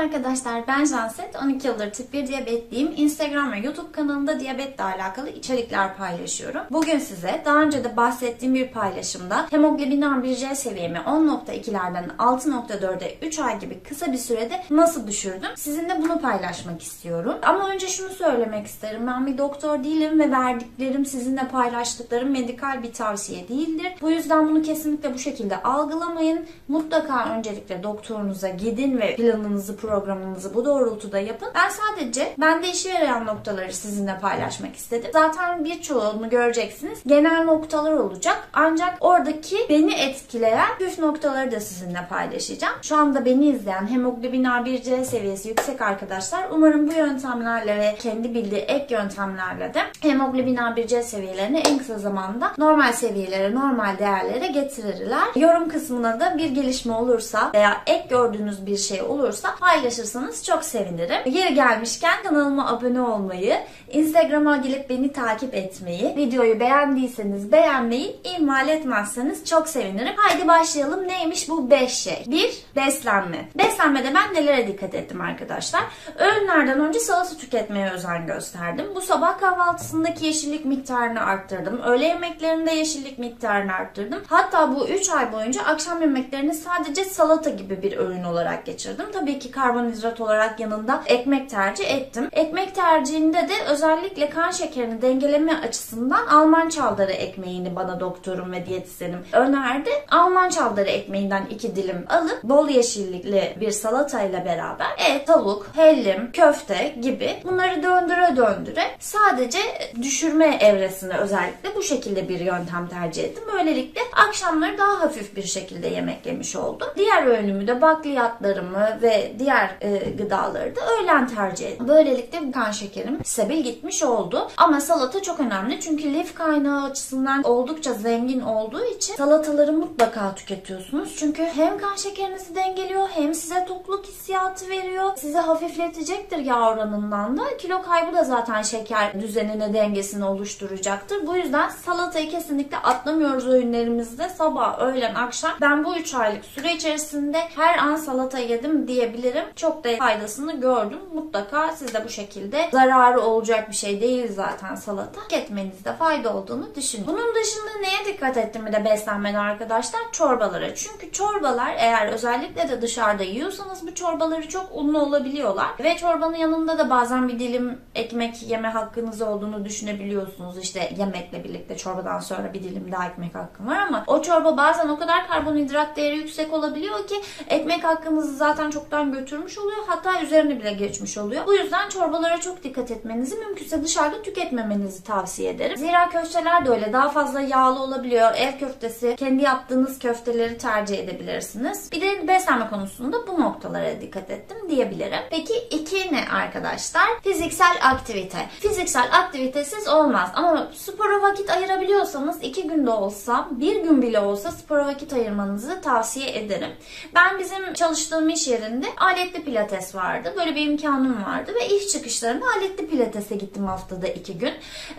arkadaşlar, ben Janset. 12 yıldır tip 1 diyabetliyim. Instagram ve YouTube kanalında diyabetle alakalı içerikler paylaşıyorum. Bugün size daha önce de bahsettiğim bir paylaşımda hemoglobin A1C seviyemi 10.2'lerden 6.4'e 3 ay gibi kısa bir sürede nasıl düşürdüm? Sizinle bunu paylaşmak istiyorum. Ama önce şunu söylemek isterim. Ben bir doktor değilim ve verdiklerim, sizinle paylaştıklarım medikal bir tavsiye değildir. Bu yüzden bunu kesinlikle bu şekilde algılamayın. Mutlaka öncelikle doktorunuza gidin ve planınızı, programınızı bu doğrultuda yapın. Ben sadece bende işe yarayan noktaları sizinle paylaşmak istedim. Zaten birçoğunu göreceksiniz. Genel noktalar olacak. Ancak oradaki beni etkileyen püf noktaları da sizinle paylaşacağım. Şu anda beni izleyen hemoglobin A1C seviyesi yüksek arkadaşlar, umarım bu yöntemlerle ve kendi bildiği ek yöntemlerle de hemoglobin A1C seviyelerini en kısa zamanda normal seviyelere, normal değerlere getirirler. Yorum kısmına da bir gelişme olursa veya ek gördüğünüz bir şey olursa paylaşırsanız çok sevinirim. Yeri gelmişken kanalıma abone olmayı, Instagram'a gelip beni takip etmeyi, videoyu beğendiyseniz beğenmeyi ihmal etmezseniz çok sevinirim. Haydi başlayalım. Neymiş bu 5 şey? 1. Beslenme. Beslenmede ben nelere dikkat ettim arkadaşlar? Öğünlerden önce salata tüketmeye özen gösterdim. Bu sabah kahvaltısındaki yeşillik miktarını arttırdım. Öğle yemeklerinde yeşillik miktarını arttırdım. Hatta bu 3 ay boyunca akşam yemeklerini sadece salata gibi bir öğün olarak geçirdim. Tabii ki karbonhidrat olarak yanında ekmek tercih ettim. Ekmek tercihinde de özellikle kan şekerini dengeleme açısından Alman çavdarı ekmeğini bana doktorum ve diyetisyenim önerdi. Alman çavdarı ekmeğinden 2 dilim alıp bol yeşillikli bir salatayla beraber tavuk, hellim, köfte gibi bunları döndüre döndüre sadece düşürme evresine özellikle bu şekilde bir yöntem tercih ettim. Böylelikle akşamları daha hafif bir şekilde yemek yemiş oldum. Diğer öğünümü de bakliyatlarımı ve diğer gıdaları da öğlen tercih ettim. Böylelikle kan şekerim stabil gitmiş oldu. Ama salata çok önemli çünkü lif kaynağı açısından oldukça zengin olduğu için salataları mutlaka tüketiyorsunuz. Çünkü hem kan şekerinizi dengeliyor hem size tokluk hissiyatı veriyor. Sizi hafifletecektir yağ oranından da. Kilo kaybı da zaten şeker düzenine, dengesini oluşturacaktır. Bu yüzden salatayı kesinlikle atlamıyoruz öğünlerimizde. Sabah, öğlen, akşam. Ben bu 3 aylık süre içerisinde her an salata yedim diyebilirim. Çok da faydasını gördüm. Mutlaka siz de bu şekilde, zararı olacak bir şey değil zaten salata, tüketmenizde fayda olduğunu düşünün. Bunun dışında neye dikkat ettim bir de beslenmede arkadaşlar? Çorbalara. Çünkü çorbalar, eğer özellikle de dışarıda yiyorsanız bu çorbaları çok unlu olabiliyorlar. Ve çorbanın yanında da bazen bir dilim ekmek yeme hakkınız olduğunu düşünebiliyorsunuz. İşte yemekle birlikte çorbadan sonra bir dilim daha ekmek hakkım var ama o çorba bazen o kadar karbonhidrat değeri yüksek olabiliyor ki ekmek hakkınızı zaten çoktan götürmüş oluyor. Hatta üzerine bile geçmiş oluyor. Bu yüzden çorbalara çok dikkat etmenizi, mümkünse dışarıda tüketmemenizi tavsiye ederim. Zira köfteler de öyle. Daha fazla yağlı olabiliyor. Ev köftesi, kendi yaptığınız köfteleri tercih edebilirsiniz. Bir de beslenme konusunda bu noktalara dikkat ettim diyebilirim. Peki 2 ne arkadaşlar? Fiziksel aktivite. Fiziksel aktivitesiz olmaz. Ama spora vakit ayırabiliyorsanız 2 günde olsa, 1 gün bile olsa spora vakit ayırmanızı tavsiye ederim. Ben bizim çalıştığım iş yerinde aletli pilates vardı. Böyle bir imkanım vardı ve iş çıkışlarında aletli pilatese gittim haftada 2 gün.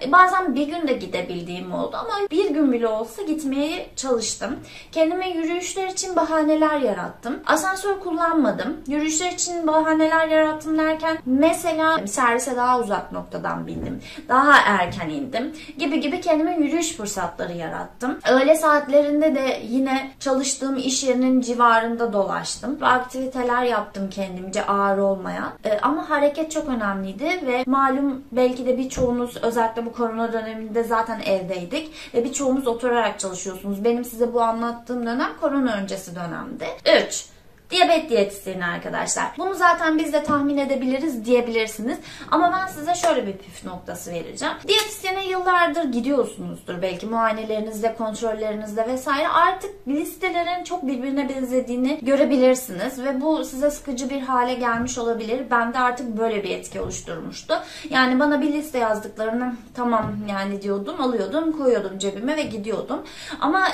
Bazen bir gün de gidebildiğim oldu ama 1 gün bile olsa gitmeye çalıştım. Kendime yürüyüşler için bahaneler yarattım. Asansör kullanmadım. Yürüyüşler için bahaneler yarattım derken mesela servise daha uzak noktadan bindim. Daha erken indim. Gibi kendime yürüyüş fırsatları yarattım. Öğle saatlerinde de yine çalıştığım iş yerinin civarında dolaştım. Aktiviteler yaptım kendimce, ağır olmayan. Ama hareket çok önemliydi ve malum belki de birçoğunuz özellikle bu korona döneminde zaten evdeydik ve birçoğumuz oturarak çalışıyorsunuz. Benim size bu anlattığım dönem korona öncesi dönemdi. 3. Diyabet diyetisyeni arkadaşlar. Bunu zaten biz de tahmin edebiliriz diyebilirsiniz. Ama ben size şöyle bir püf noktası vereceğim. Diyetisyene yıllardır gidiyorsunuzdur. Belki muayenelerinizde, kontrollerinizde vesaire. Artık listelerin çok birbirine benzediğini görebilirsiniz. Ve bu size sıkıcı bir hale gelmiş olabilir. Bende artık böyle bir etki oluşturmuştu. Yani bana bir liste yazdıklarını tamam yani diyordum, alıyordum, koyuyordum cebime ve gidiyordum. Ama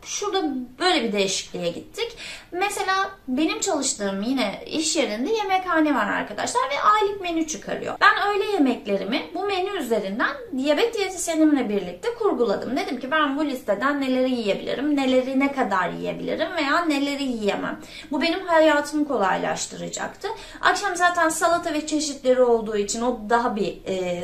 şurada böyle bir değişikliğe gittik. Mesela benim çalıştığım yine iş yerinde yemekhane var arkadaşlar ve aylık menü çıkarıyor. Ben öğle yemeklerimi bu menü üzerinden diyabet diyetisyenimle birlikte kurguladım. Dedim ki ben bu listeden neleri yiyebilirim, neleri ne kadar yiyebilirim veya neleri yiyemem. Bu benim hayatımı kolaylaştıracaktı. Akşam zaten salata ve çeşitleri olduğu için o daha bir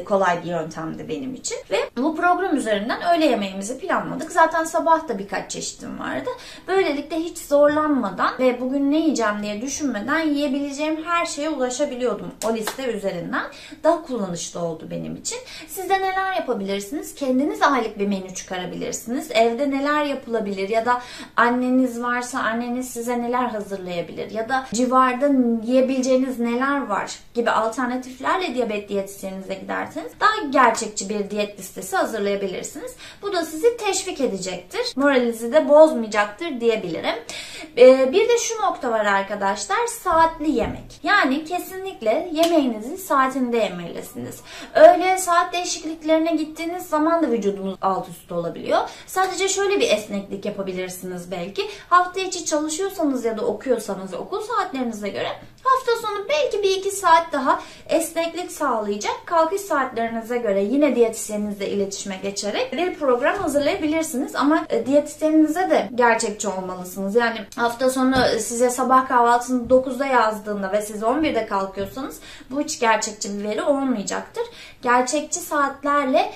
kolay bir yöntemdi benim için. Ve bu program üzerinden öğle yemeğimizi planladık. Zaten sabah da birkaç çeşitim vardı. Böylelikle hiç zorlanmadan ve bugün ne yiyeceğim diye düşünmeden yiyebileceğim her şeye ulaşabiliyordum o liste üzerinden. Daha kullanışlı oldu benim için. Siz de neler yapabilirsiniz? Kendiniz aylık bir menü çıkarabilirsiniz. Evde neler yapılabilir ya da anneniz varsa anneniz size neler hazırlayabilir ya da civarda yiyebileceğiniz neler var gibi alternatiflerle diyabet diyetisyeninize giderseniz daha gerçekçi bir diyet listesi hazırlayabilirsiniz. Bu da sizi teşvik edecektir. Moralinizi de bozmayacaktır diyebilirim. Bir de şu nokta var arkadaşlar. Saatli yemek. Yani kesinlikle yemeğinizi saatinde yemelisiniz. Öğle saat değişikliklerine gittiğiniz zaman da vücudunuz alt üst olabiliyor. Sadece şöyle bir esneklik yapabilirsiniz belki. Hafta içi çalışıyorsanız ya da okuyorsanız okul saatlerinize göre hafta sonu belki 1-2 saat daha esneklik sağlayacak kalkış saatlerinize göre yine diyetisyeninizle iletişime geçerek bir program hazırlayabilirsiniz. Ama diyetisyeninize de gerçekçi olmalısınız. Yani hafta sonu size sabah kahvaltısını 9'da yazdığında ve siz 11'de kalkıyorsanız bu hiç gerçekçi bir veri olmayacaktır. Gerçekçi saatlerle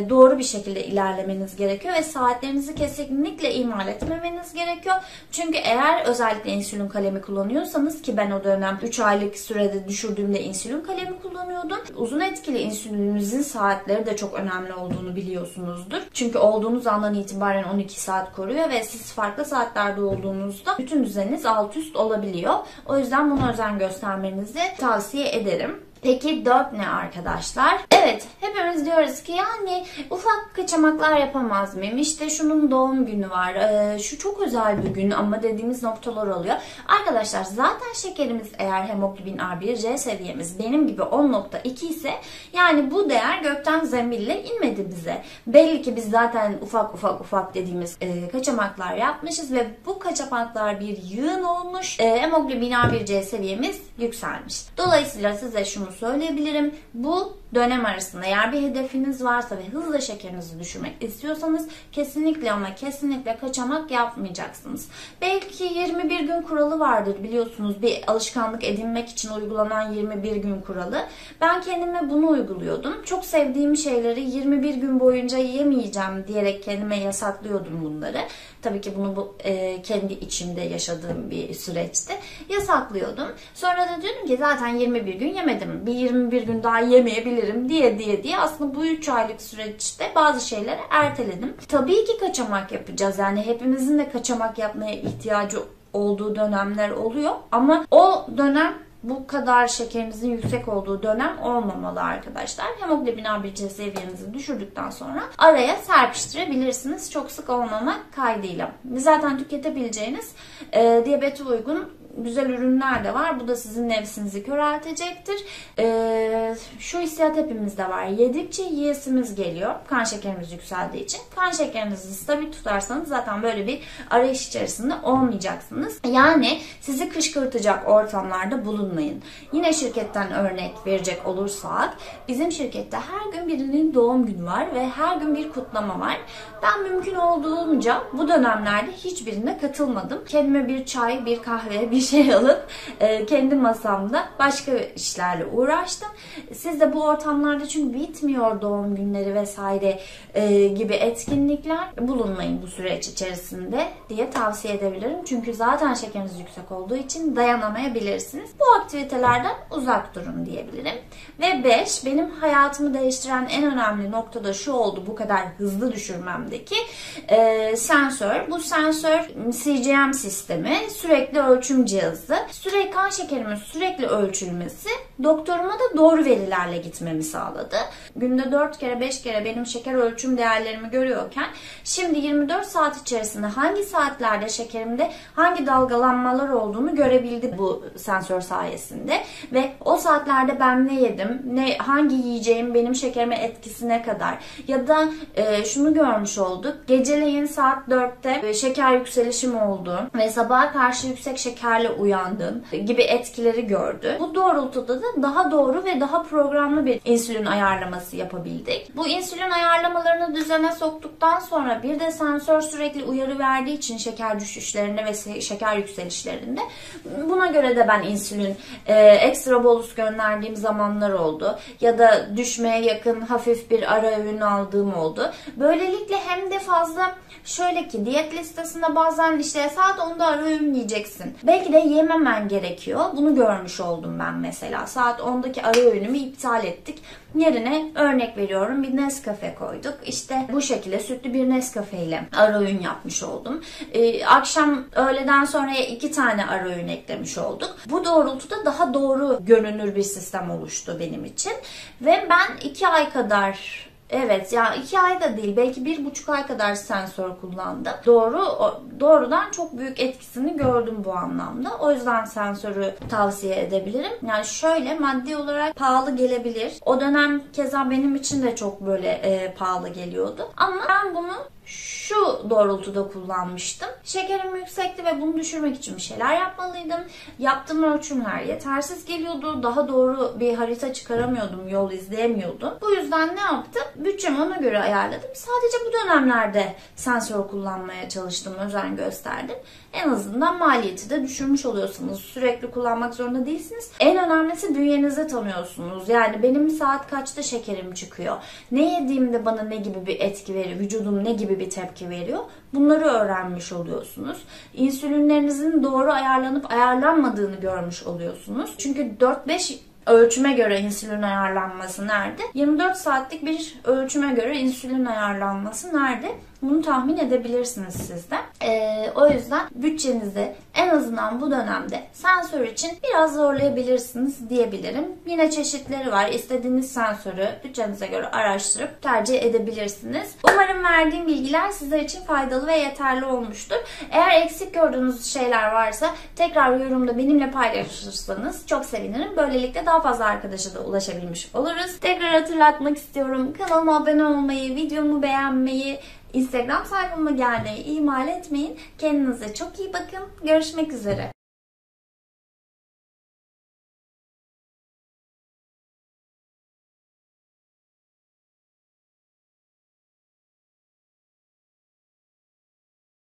doğru bir şekilde ilerlemeniz gerekiyor ve saatlerinizi kesinlikle ihmal etmemeniz gerekiyor. Çünkü eğer özellikle insülin kalemi kullanıyorsanız ki ben o dönem 3 aylık sürede düşürdüğümde insülin kalemi kullanıyordum. Uzun etkili insülininizin saatleri de çok önemli olduğunu biliyorsunuzdur. Çünkü olduğunuz andan itibaren 12 saat koruyor ve siz farklı saatlerde olduğunuzda bütün düzeniniz alt üst olabiliyor. O yüzden buna özen göstermenizi tavsiye ederim. Peki 4 ne arkadaşlar? Evet, hepimiz diyoruz ki yani ufak kaçamaklar yapamaz mıyım? İşte şunun doğum günü var, şu çok özel bir gün ama dediğimiz noktalar oluyor. Arkadaşlar zaten şekerimiz eğer hemoglobin A1C seviyemiz benim gibi 10.2 ise yani bu değer gökten zembille inmedi bize. Belli ki biz zaten ufak dediğimiz kaçamaklar yapmışız ve bu kaçamaklar bir yığın olmuş. Hemoglobin A1C seviyemiz yükselmiş. Dolayısıyla size şunu söyleyebilirim. Bu dönem arasında eğer bir hedefiniz varsa ve hızla şekerinizi düşürmek istiyorsanız kesinlikle ama kesinlikle kaçamak yapmayacaksınız. Belki 21 gün kuralı vardır biliyorsunuz, bir alışkanlık edinmek için uygulanan 21 gün kuralı. Ben kendime bunu uyguluyordum. Çok sevdiğim şeyleri 21 gün boyunca yemeyeceğim diyerek kendime yasaklıyordum bunları. Tabii ki bunu kendi içimde yaşadığım bir süreçte yasaklıyordum. Sonra da dedim ki zaten 21 gün yemedim. Bir 21 gün daha yemeyebilirim diye aslında bu 3 aylık süreçte bazı şeyleri erteledim. Tabii ki kaçamak yapacağız. Yani hepimizin de kaçamak yapmaya ihtiyacı olduğu dönemler oluyor. Ama o dönem bu kadar şekerinizin yüksek olduğu dönem olmamalı arkadaşlar. Hemoglobin A1C seviyenizi düşürdükten sonra araya serpiştirebilirsiniz. Çok sık olmamak kaydıyla. Zaten tüketebileceğiniz diyabete uygun güzel ürünler de var. Bu da sizin nefsinizi köreltecektir. Şu hissiyat hepimizde var. Yedikçe yiyesimiz geliyor. Kan şekerimiz yükseldiği için. Kan şekerinizi stabil tutarsanız zaten böyle bir arayış içerisinde olmayacaksınız. Yani sizi kışkırtacak ortamlarda bulunmayın. Yine şirketten örnek verecek olursak bizim şirkette her gün birinin doğum günü var ve her gün bir kutlama var. Ben mümkün olduğunca bu dönemlerde hiçbirine katılmadım. Kendime bir çay, bir kahve, bir şey alıp kendi masamda başka işlerle uğraştım. Siz de bu ortamlarda çünkü bitmiyor doğum günleri vesaire gibi etkinlikler bulunmayın bu süreç içerisinde diye tavsiye edebilirim. Çünkü zaten şekeriniz yüksek olduğu için dayanamayabilirsiniz. Bu aktivitelerden uzak durun diyebilirim. Ve 5, benim hayatımı değiştiren en önemli nokta da şu oldu bu kadar hızlı düşürmemdeki sensör. Bu sensör CGM sistemi, sürekli ölçüm cihazı. Kan şekerimin sürekli ölçülmesi doktoruma da doğru verilerle gitmemi sağladı. Günde 4 kere 5 kere benim şeker ölçüm değerlerimi görüyorken şimdi 24 saat içerisinde hangi saatlerde şekerimde hangi dalgalanmalar olduğunu görebildi bu sensör sayesinde. Ve o saatlerde ben ne yedim, hangi yiyeceğim benim şekerime etkisine kadar ya da şunu görmüş olduk. Geceleyin saat 4'te şeker yükselişim oldu ve sabaha karşı yüksek şekerle uyandım gibi etkileri gördü. Bu doğrultuda da daha doğru ve daha programlı bir insülin ayarlaması yapabildik. Bu insülin ayarlamalarını düzene soktuktan sonra bir de sensör sürekli uyarı verdiği için şeker düşüşlerinde ve şeker yükselişlerinde buna göre de ben insülin ekstra bolus gönderdiğim zamanlar oldu. Ya da düşmeye yakın hafif bir ara öğün aldığım oldu. Böylelikle hem de fazla şöyle ki diyet listesinde bazen işte saat 10'da ara öğün yiyeceksin. Belki de yememen gerekiyor. Bunu görmüş oldum ben mesela. Saat 10'daki ara öğünümü iptal ettik. Yerine örnek veriyorum bir Nescafe koyduk. İşte bu şekilde sütlü bir Nescafe ile ara öğün yapmış oldum. Akşam öğleden sonraya 2 tane ara öğün eklemiş olduk. Bu doğrultuda daha doğru görünür bir sistem oluştu benim için. Ve ben 2 ay kadar Evet ya 2 ay da değil belki 1,5 ay kadar sensör kullandım. Doğrudan çok büyük etkisini gördüm bu anlamda. O yüzden sensörü tavsiye edebilirim. Yani şöyle maddi olarak pahalı gelebilir. O dönem keza benim için de çok böyle pahalı geliyordu. Ama ben bunu şu doğrultuda kullanmıştım. Şekerim yüksekti ve bunu düşürmek için bir şeyler yapmalıydım. Yaptığım ölçümler yetersiz geliyordu. Daha doğru bir harita çıkaramıyordum, yol izleyemiyordum. Bu yüzden ne yaptım? Bütçemi ona göre ayarladım. Sadece bu dönemlerde sensör kullanmaya çalıştım, özen gösterdim. En azından maliyeti de düşürmüş oluyorsunuz. Sürekli kullanmak zorunda değilsiniz. En önemlisi bünyenizi tanıyorsunuz. Yani benim saat kaçta şekerim çıkıyor? Ne yediğimde bana ne gibi bir etki veriyor? Vücudum ne gibi bir tepki veriyor? Bunları öğrenmiş oluyorsunuz. İnsülinlerinizin doğru ayarlanıp ayarlanmadığını görmüş oluyorsunuz. Çünkü 4-5 ölçüme göre insülin ayarlanması nerede? 24 saatlik bir ölçüme göre insülin ayarlanması nerede? Bunu tahmin edebilirsiniz siz de. O yüzden bütçenizi en azından bu dönemde sensör için biraz zorlayabilirsiniz diyebilirim. Yine çeşitleri var. İstediğiniz sensörü bütçenize göre araştırıp tercih edebilirsiniz. Umarım verdiğim bilgiler sizler için faydalı ve yeterli olmuştur. Eğer eksik gördüğünüz şeyler varsa tekrar yorumda benimle paylaşırsanız çok sevinirim. Böylelikle daha fazla arkadaşa da ulaşabilmiş oluruz. Tekrar hatırlatmak istiyorum. Kanalıma abone olmayı, videomu beğenmeyi, Instagram sayfama gelmeyi ihmal etmeyin. Kendinize çok iyi bakın. Görüşmek üzere.